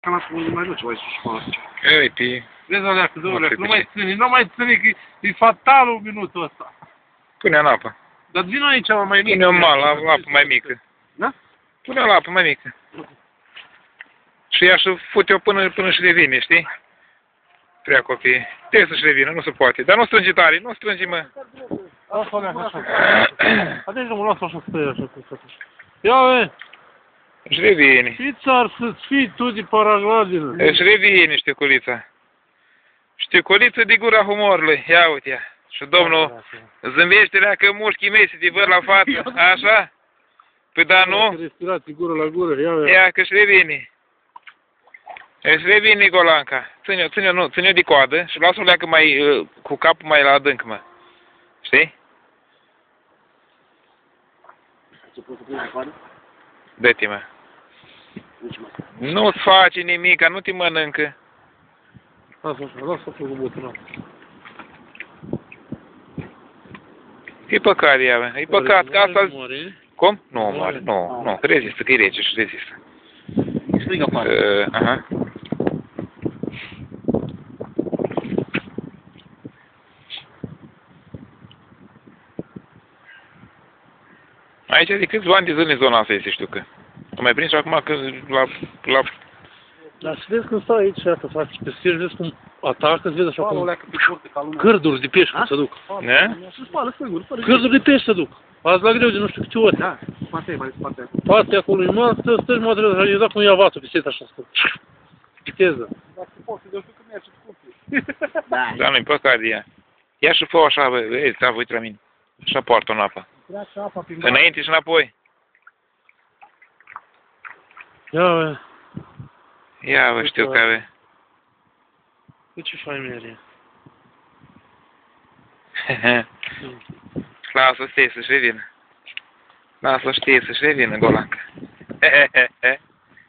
Cam nu mai duce, mai sus până aici. Uite. Vezi, alea cu două nu mai ține, nu mai ține, că e fatalul minutul ăsta. Pune în apă. Dar vino aici mai mică. Pune-o la apă mai mică. Da? Pune-o la apă mai mică. Și ea și fute-o până și revine, știi? Prea copii. Trebuie să-și revină, nu se poate. Dar nu strângi tare, nu strângi, mă. Lasă-o așa. Atunci nu mă lasă așa să tăie așa cu fata. Ia, bă! Își revine. Fii țar să-ți fii tu de paragladină. Își revine știculița. Știculița de gura humorului. Ia uite ea. Și domnul zâmbește-lea că mușchii mei se te văd la față. Așa? Păi da, nu? Respirații gură la gură. Ia, ia că își revine. Își revine Golanca. Ține-o de coadă și lasă-o leacă mai, cu capul mai la adânc, mă. Știi? Ce poți să pui de coadă? Dă-te, mă. Nu-ți face nimic, nu te mănâncă. Lasă-o cu butonul. E păcat ea, mă. E păcat, că asta... Cum? Nu, moare. Nu. Rezistă, că e rece și rezistă. Strigă afară. Aha. Aici de câțiva ani de zile în zona asta este, știu că. Am mai prins acum că la... Dar să vezi când stau aici și asta faci pe sfârșit, vezi cum atacă, îți vezi așa cum... Cârduri de pești cum se duc. Ne? Cârduri de pești se duc. Azi la greu de nu știu câte ori. Da, spate, mai spate. Spate acolo, e mare, stai mă trebuie să exact cum ia vatul pe set așa stă. Viteză. Dacă poți să dă că merge cu copii. Da, nu-i păcat de ea. Ia și fă așa, bă, vezi, ți-a uite la mine. Așa poartă-o în apă. Înainte și înapoi. Ia, bă. Ia, bă, știu că bă. Uite ce fain mere. Lasă-o știe să-și revină. Lasă-o știe să-și revină, Golanca.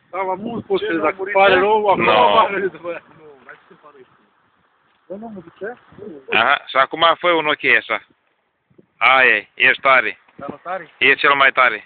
Da, la mult poți să dacă pare rău, acum pare rău. Aha, și acum fă un ok așa. Aia, ești tare. E cel mai tare.